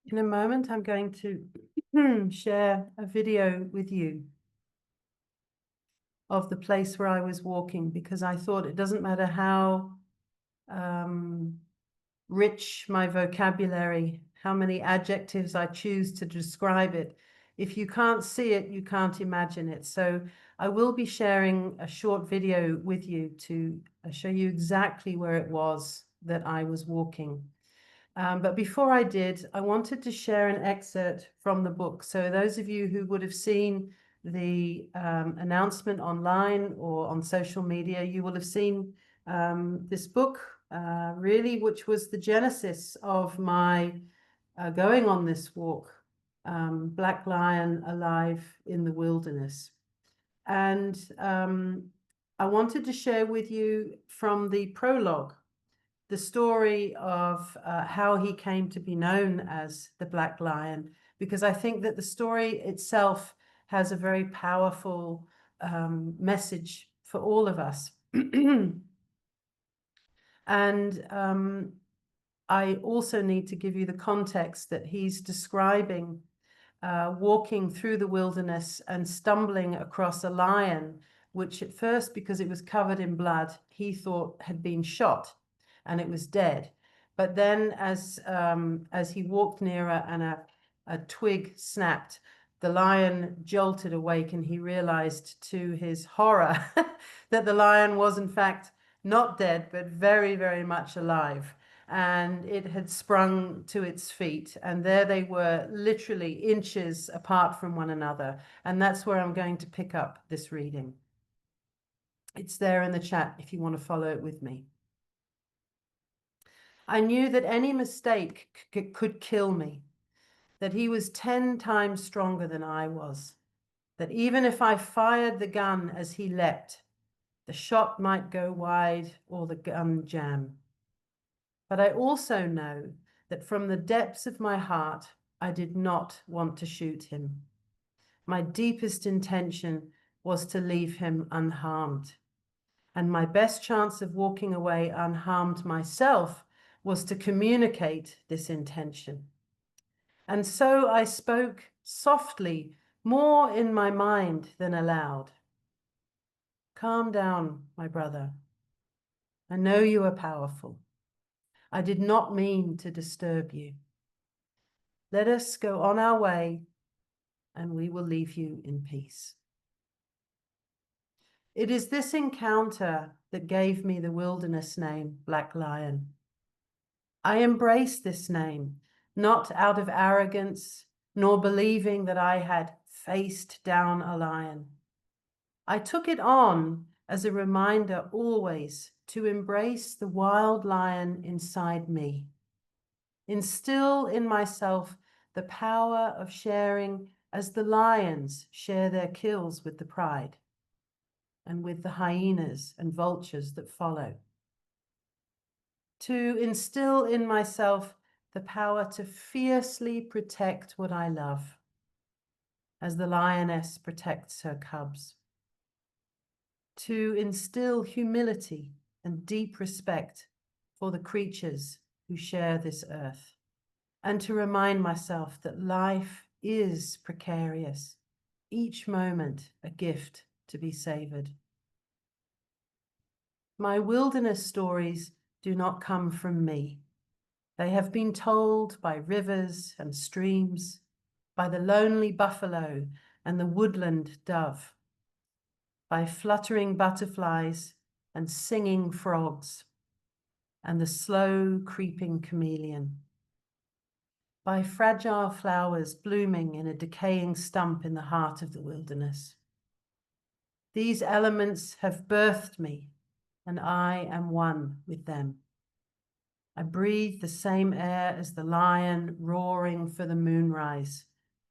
In a moment, I'm going to share a video with you of the place where I was walking, because I thought it doesn't matter how rich my vocabulary, how many adjectives I choose to describe it. If you can't see it, you can't imagine it. So I will be sharing a short video with you to show you exactly where it was that I was walking. But before I did, I wanted to share an excerpt from the book. So those of you who would have seen the announcement online or on social media, you will have seen this book, really, which was the genesis of my going on this walk, Black Lion Alive in the Wilderness. And I wanted to share with you from the prologue the story of how he came to be known as the Black Lion, because I think that the story itself has a very powerful message for all of us. And I also need to give you the context that he's describing walking through the wilderness and stumbling across a lion, which at first, because it was covered in blood, he thought had been shot and it was dead. But then as he walked nearer and a twig snapped, the lion jolted awake, and he realized to his horror that the lion was in fact not dead, but very, very much alive. And it had sprung to its feet, and there they were, literally inches apart from one another. And that's where I'm going to pick up this reading. It's there in the chat if you want to follow it with me. I knew that any mistake could kill me, that he was 10 times stronger than I was, that even if I fired the gun as he leapt, the shot might go wide or the gun jam. But I also know that from the depths of my heart, I did not want to shoot him. My deepest intention was to leave him unharmed. And my best chance of walking away unharmed myself was to communicate this intention. And so I spoke softly, more in my mind than aloud. Calm down, my brother. I know you are powerful. I did not mean to disturb you. Let us go on our way, and we will leave you in peace. It is this encounter that gave me the wilderness name, Black Lion. I embrace this name, not out of arrogance, nor believing that I had faced down a lion. I took it on as a reminder always to embrace the wild lion inside me. Instill in myself the power of sharing as the lions share their kills with the pride and with the hyenas and vultures that follow. To instill in myself the power to fiercely protect what I love, as the lioness protects her cubs. To instill humility and deep respect for the creatures who share this earth, and to remind myself that life is precarious, each moment a gift to be savored. My wilderness stories do not come from me. They have been told by rivers and streams, by the lonely buffalo and the woodland dove, by fluttering butterflies and singing frogs, and the slow creeping chameleon, by fragile flowers blooming in a decaying stump in the heart of the wilderness. These elements have birthed me, and I am one with them. I breathe the same air as the lion roaring for the moonrise,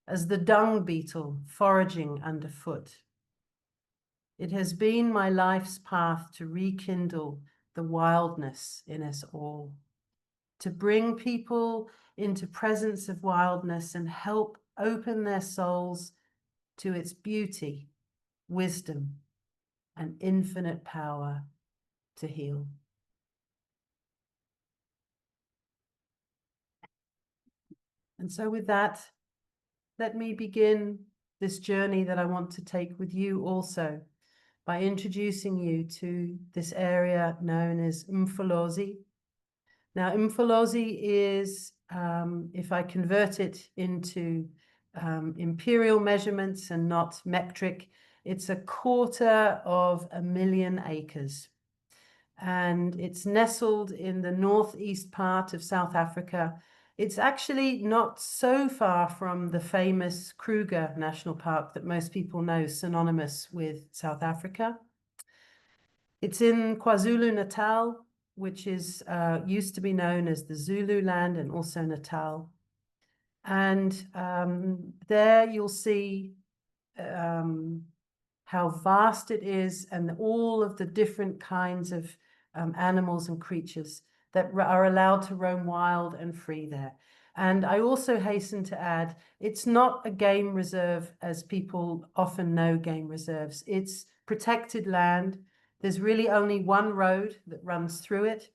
as the dung beetle foraging underfoot. It has been my life's path to rekindle the wildness in us all, to bring people into presence of wildness and help open their souls to its beauty, wisdom, and infinite power to heal. And so with that, let me begin this journey that I want to take with you also by introducing you to this area known as Mfolozi. Now, Mfolozi is, if I convert it into imperial measurements and not metric, it's 250,000 acres. And it's nestled in the northeast part of South Africa. It's actually not so far from the famous Kruger National Park that most people know, synonymous with South Africa. It's in KwaZulu-Natal, which is used to be known as the Zulu land and also Natal. And there you'll see how vast it is and all of the different kinds of animals and creatures that are allowed to roam wild and free there. And I also hasten to add, it's not a game reserve as people often know game reserves. It's protected land. There's really only one road that runs through it.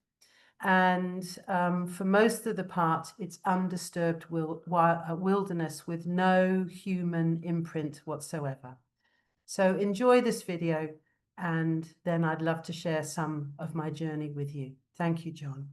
And for most of the part, it's undisturbed wilderness with no human imprint whatsoever. So enjoy this video, and then I'd love to share some of my journey with you. Thank you, John.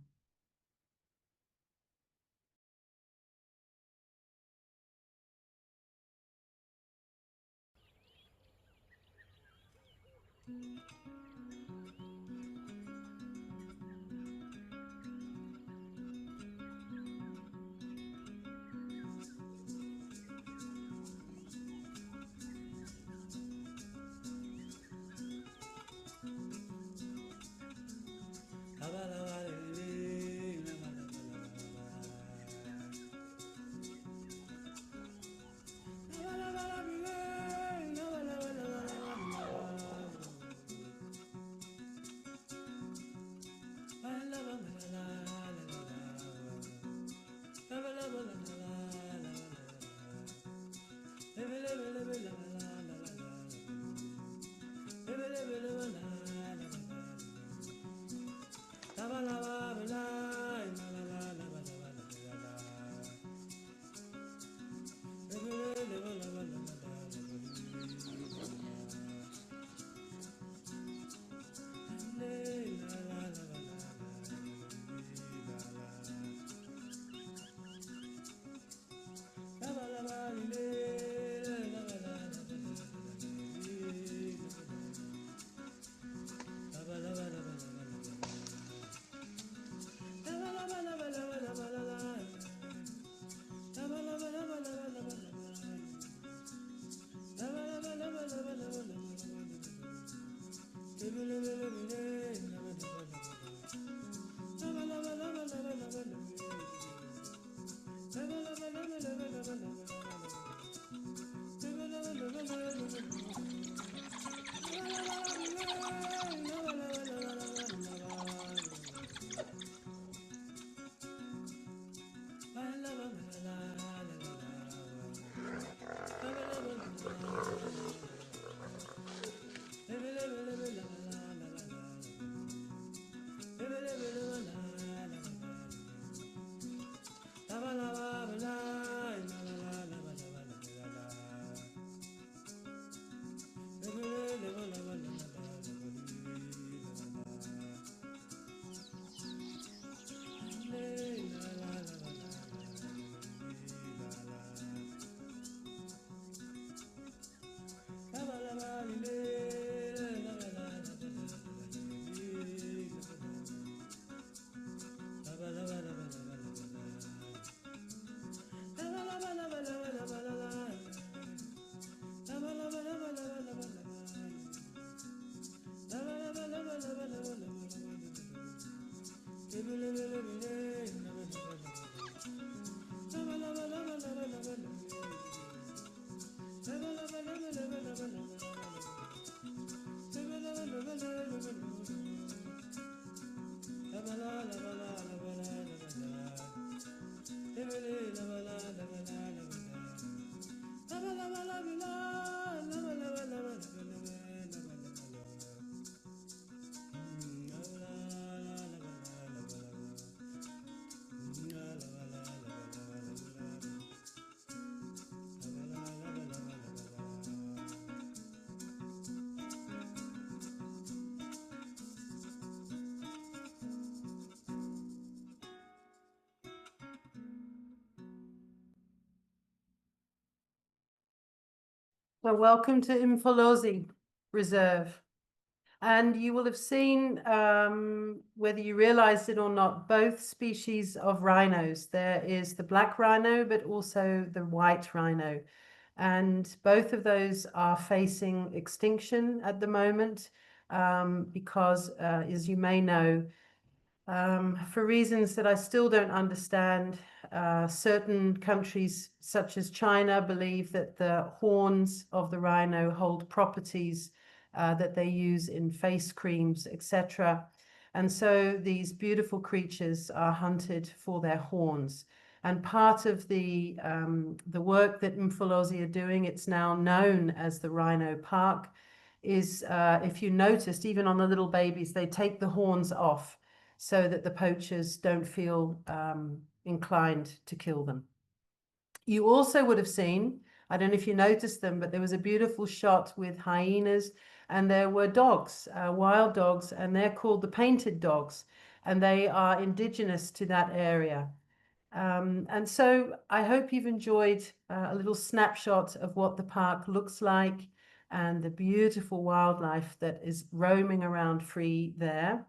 Well, welcome to Imfolozi Reserve. And you will have seen, whether you realized it or not, both species of rhinos. There is the black rhino, but also the white rhino. And both of those are facing extinction at the moment because, as you may know, for reasons that I still don't understand, certain countries, such as China, believe that the horns of the rhino hold properties that they use in face creams, etc. And so these beautiful creatures are hunted for their horns. And part of the work that Mfolozi are doing, it's now known as the Rhino Park, is if you noticed, even on the little babies, they take the horns off so that the poachers don't feel inclined to kill them. You also would have seen, I don't know if you noticed them, but there was a beautiful shot with hyenas and there were dogs, wild dogs, and they're called the painted dogs, and they are indigenous to that area. And so I hope you've enjoyed a little snapshot of what the park looks like and the beautiful wildlife that is roaming around free there.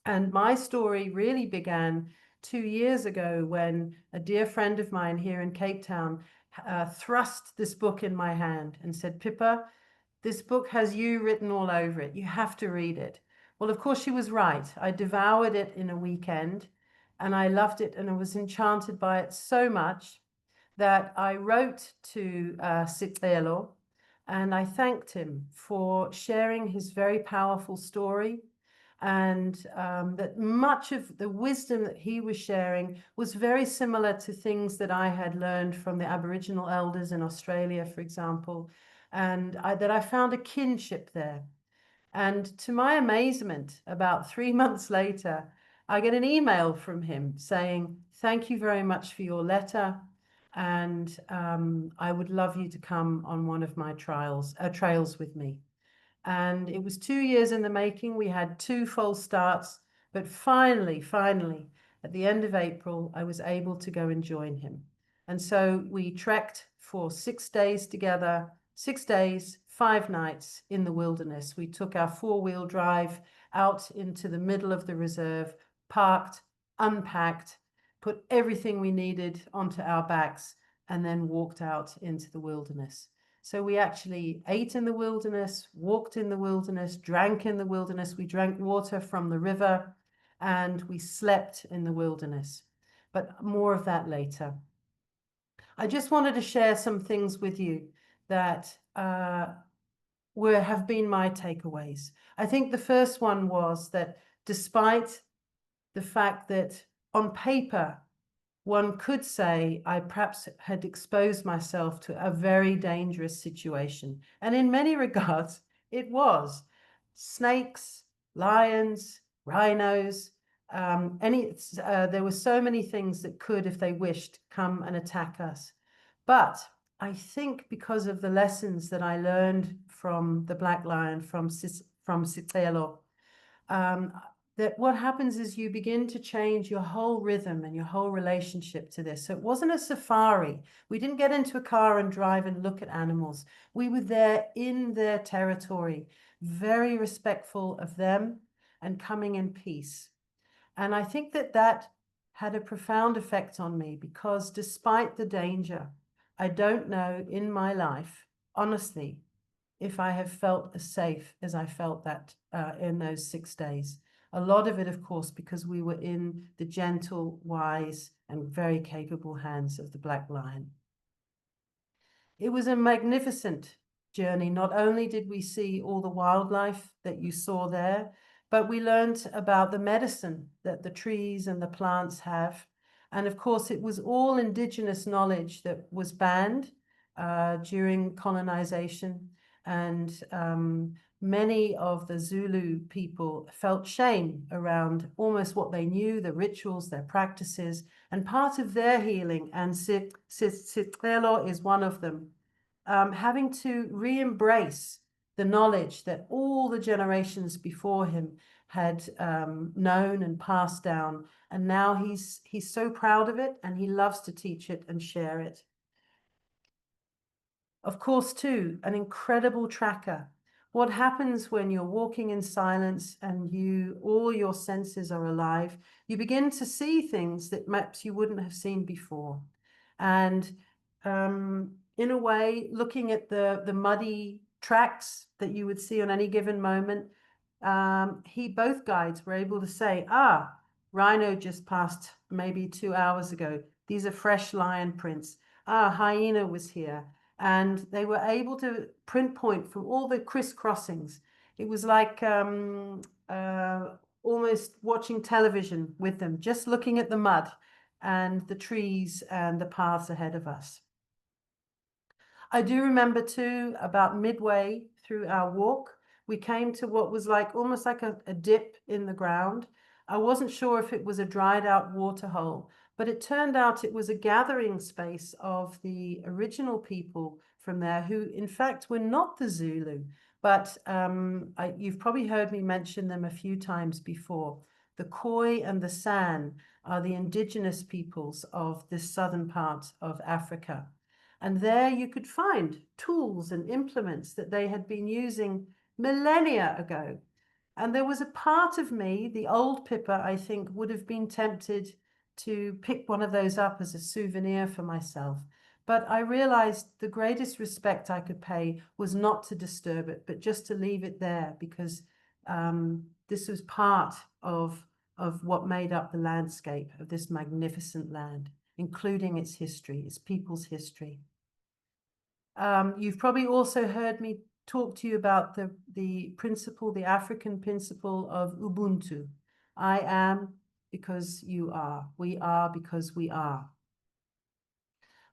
And my story really began 2 years ago when a dear friend of mine here in Cape Town thrust this book in my hand and said, Pippa, this book has you written all over it. You have to read it. Well, of course, she was right. I devoured it in a weekend and I loved it and I was enchanted by it so much that I wrote to Sicelo and I thanked him for sharing his very powerful story and that much of the wisdom that he was sharing was very similar to things that I had learned from the Aboriginal elders in Australia, for example, and that I found a kinship there. And to my amazement, about 3 months later, I get an email from him saying, thank you very much for your letter. And I would love you to come on one of my trails with me. And it was 2 years in the making. We had two false starts, but finally, at the end of April, I was able to go and join him. And so we trekked for 6 days together, 6 days, 5 nights in the wilderness. We took our four-wheel drive out into the middle of the reserve, parked, unpacked, put everything we needed onto our backs, and then walked out into the wilderness. So we actually ate in the wilderness, walked in the wilderness, drank in the wilderness. We drank water from the river and we slept in the wilderness. But more of that later. I just wanted to share some things with you that have been my takeaways. I think the first one was that despite the fact that on paper one could say I perhaps had exposed myself to a very dangerous situation. And in many regards, it was. Snakes, lions, rhinos, there were so many things that could, if they wished, come and attack us. But I think because of the lessons that I learned from the black lion, from Sicelo, that what happens is you begin to change your whole rhythm and your whole relationship to this. So it wasn't a safari. We didn't get into a car and drive and look at animals. We were there in their territory, very respectful of them and coming in peace. And I think that that had a profound effect on me because despite the danger, I don't know in my life, honestly, if I have felt as safe as I felt that in those 6 days. A lot of it, of course, because we were in the gentle, wise, and very capable hands of the Black Lion. It was a magnificent journey. Not only did we see all the wildlife that you saw there, but we learned about the medicine that the trees and the plants have. And of course, it was all indigenous knowledge that was banned during colonization. And many of the Zulu people felt shame around almost what they knew, the rituals, their practices, and part of their healing, and Sicelo is one of them, having to re-embrace the knowledge that all the generations before him had known and passed down. And now he's so proud of it and he loves to teach it and share it. Of course, too, an incredible tracker. What happens when you're walking in silence and all your senses are alive? You begin to see things that perhaps you wouldn't have seen before. And in a way, looking at the muddy tracks that you would see on any given moment, both guides were able to say, rhino just passed maybe 2 hours ago. These are fresh lion prints. Hyena was here. And they were able to pinpoint from all the crisscrossings. It was like almost watching television with them, just looking at the mud and the trees and the paths ahead of us. I do remember too, about midway through our walk, we came to what was like almost like a dip in the ground. I wasn't sure if it was a dried out water hole, but it turned out it was a gathering space of the original people from there who, in fact, were not the Zulu, but you've probably heard me mention them a few times before. The Khoi and the San are the indigenous peoples of this southern part of Africa. And there you could find tools and implements that they had been using millennia ago. And there was a part of me, the old Pippa, I think, would have been tempted to pick one of those up as a souvenir for myself. But I realized the greatest respect I could pay was not to disturb it, but just to leave it there, because this was part of what made up the landscape of this magnificent land, including its history, its people's history. You've probably also heard me talk to you about the principle, the African principle of Ubuntu. I am because you are. We are because we are.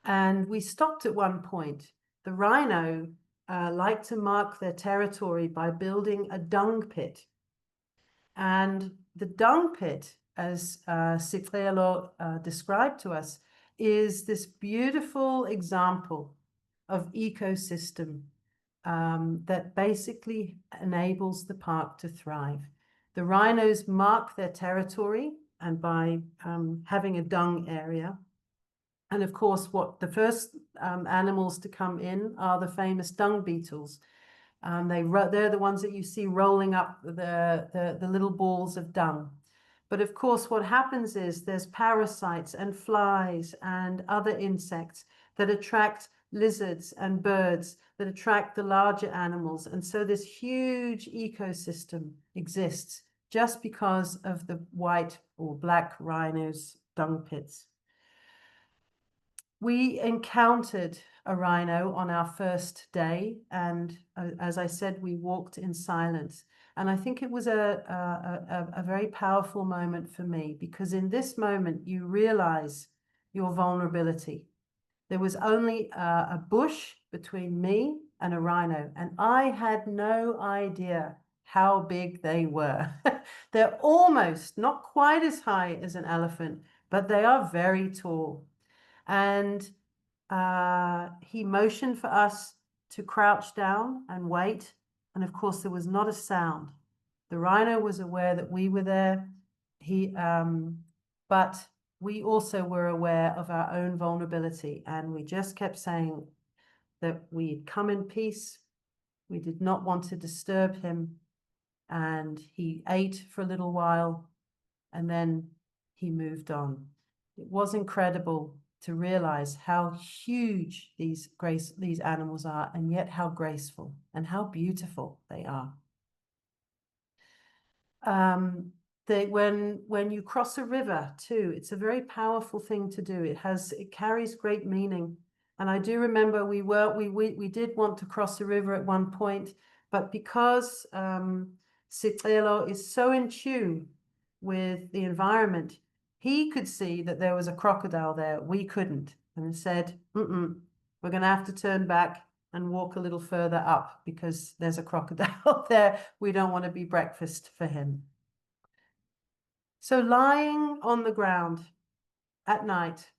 And we stopped at one point. The rhino like to mark their territory by building a dung pit. And the dung pit, as Sicelo described to us, is this beautiful example of ecosystem that basically enables the park to thrive. The rhinos mark their territory and by having a dung area. And of course, the first animals to come in are the famous dung beetles. They're the ones that you see rolling up the little balls of dung. But of course, what happens is there's parasites and flies and other insects that attract lizards and birds that attract the larger animals. And so this huge ecosystem exists just because of the white or black rhinos' dung pits. We encountered a rhino on our first day, and as I said, we walked in silence. And I think it was a very powerful moment for me, because in this moment you realize your vulnerability. There was only a bush between me and a rhino, and I had no idea how big they were. They're almost not quite as high as an elephant, but they are very tall. And he motioned for us to crouch down and wait. And of course, there was not a sound. The rhino was aware that we were there. But we also were aware of our own vulnerability. And we just kept saying that we'd come in peace. We did not want to disturb him. And he ate for a little while, and then he moved on. It was incredible to realize how huge these animals are, and yet how graceful and how beautiful they are. When you cross a river too, it's a very powerful thing to do. It carries great meaning. And I do remember we did want to cross the river at one point, but because Sicelo is so in tune with the environment, he could see that there was a crocodile there. We couldn't, and said, we're going to have to turn back and walk a little further up because there's a crocodile there. We don't want to be breakfast for him. So lying on the ground at night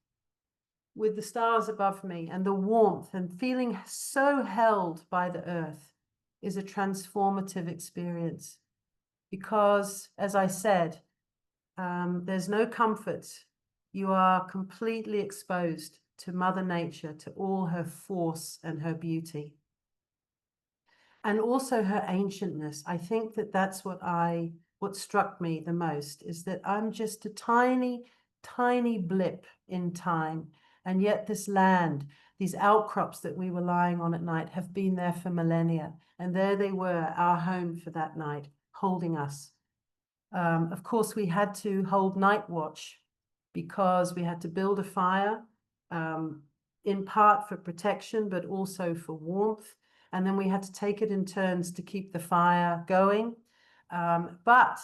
with the stars above me and the warmth and feeling so held by the earth is a transformative experience, because, as I said, there's no comfort. You are completely exposed to Mother Nature, to all her force and her beauty. And also her ancientness. I think that that's what struck me the most, is that I'm just a tiny, tiny blip in time. And yet this land, these outcrops that we were lying on at night, have been there for millennia. And there they were, our home for that night, holding us. Of course, we had to hold night watch because we had to build a fire, in part for protection, but also for warmth. And then we had to take it in turns to keep the fire going. But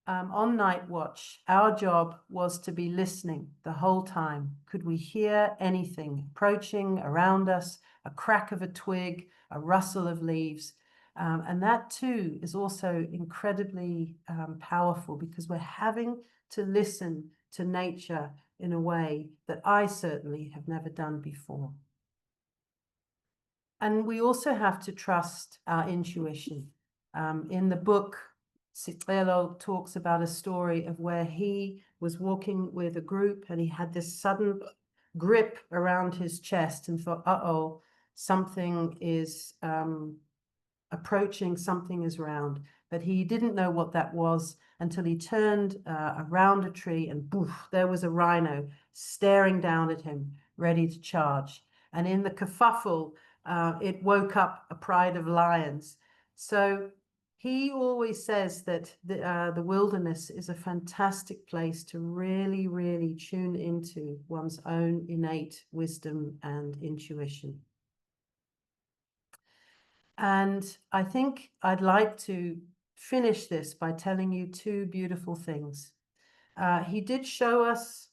on night watch, our job was to be listening the whole time. Could we hear anything approaching around us, a crack of a twig, a rustle of leaves? And that too is also incredibly powerful, because we're having to listen to nature in a way that I certainly have never done before. And we also have to trust our intuition. In the book, Sicelo talks about a story of where he was walking with a group and he had this sudden grip around his chest and thought, uh-oh, something is approaching, something is round. But he didn't know what that was until he turned around a tree and poof, there was a rhino staring down at him, ready to charge. And in the kerfuffle, it woke up a pride of lions. So he always says that the wilderness is a fantastic place to really, really tune into one's own innate wisdom and intuition. And I think I'd like to finish this by telling you two beautiful things. He did show us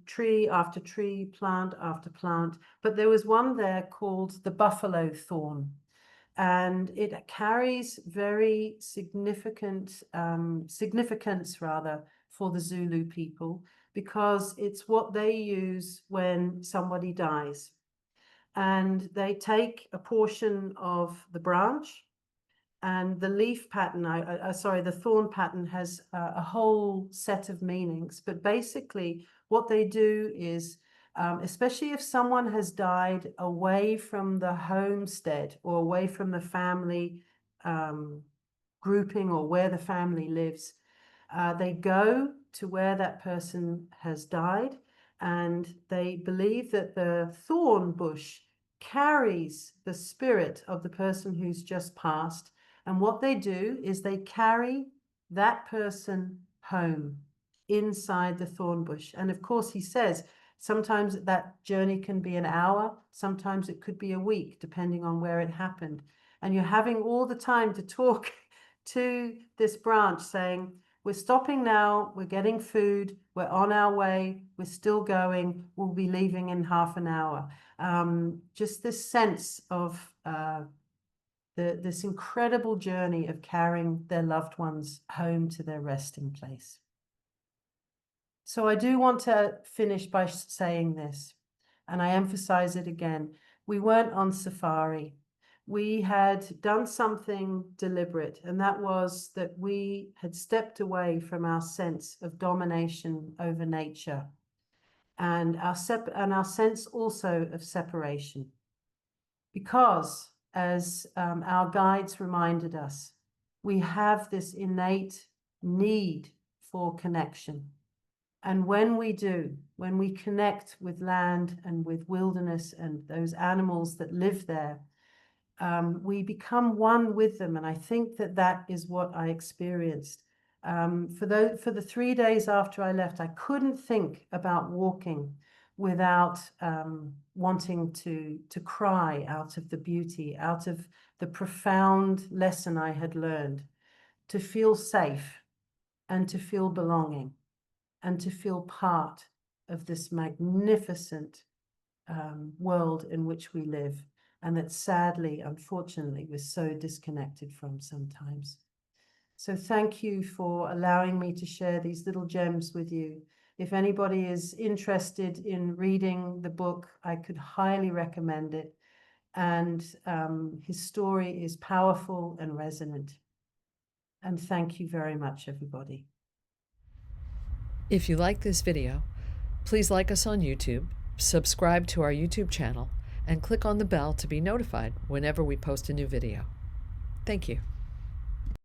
tree after tree, plant after plant, but there was one there called the buffalo thorn. And it carries very significant significance rather for the Zulu people, because it's what they use when somebody dies. And they take a portion of the branch, and the leaf pattern, sorry, the thorn pattern has a whole set of meanings. But basically what they do is, especially if someone has died away from the homestead or away from the family grouping or where the family lives, they go to where that person has died, and they believe that the thorn bush carries the spirit of the person who's just passed. And what they do is they carry that person home inside the thorn bush. And of course, he says sometimes that journey can be an hour, sometimes it could be a week, depending on where it happened. And you're having all the time to talk to this branch saying, we're stopping now, we're getting food, we're on our way, we're still going, we'll be leaving in half an hour. Just this sense of this incredible journey of carrying their loved ones home to their resting place. So I do want to finish by saying this, and I emphasize it again. We weren't on safari. We had done something deliberate, and that was that we had stepped away from our sense of domination over nature and our sense also of separation. Because, as our guides reminded us, we have this innate need for connection. And when we do, when we connect with land and with wilderness and those animals that live there, we become one with them. And I think that that is what I experienced. For the 3 days after I left, I couldn't think about walking without wanting to cry out of the beauty, out of the profound lesson I had learned, to feel safe and to feel belonging and to feel part of this magnificent world in which we live, and that sadly, unfortunately, we're so disconnected from sometimes. So thank you for allowing me to share these little gems with you. If anybody is interested in reading the book, I could highly recommend it. And his story is powerful and resonant. And thank you very much, everybody. If you like this video, please like us on YouTube, subscribe to our YouTube channel, and click on the bell to be notified whenever we post a new video. Thank you.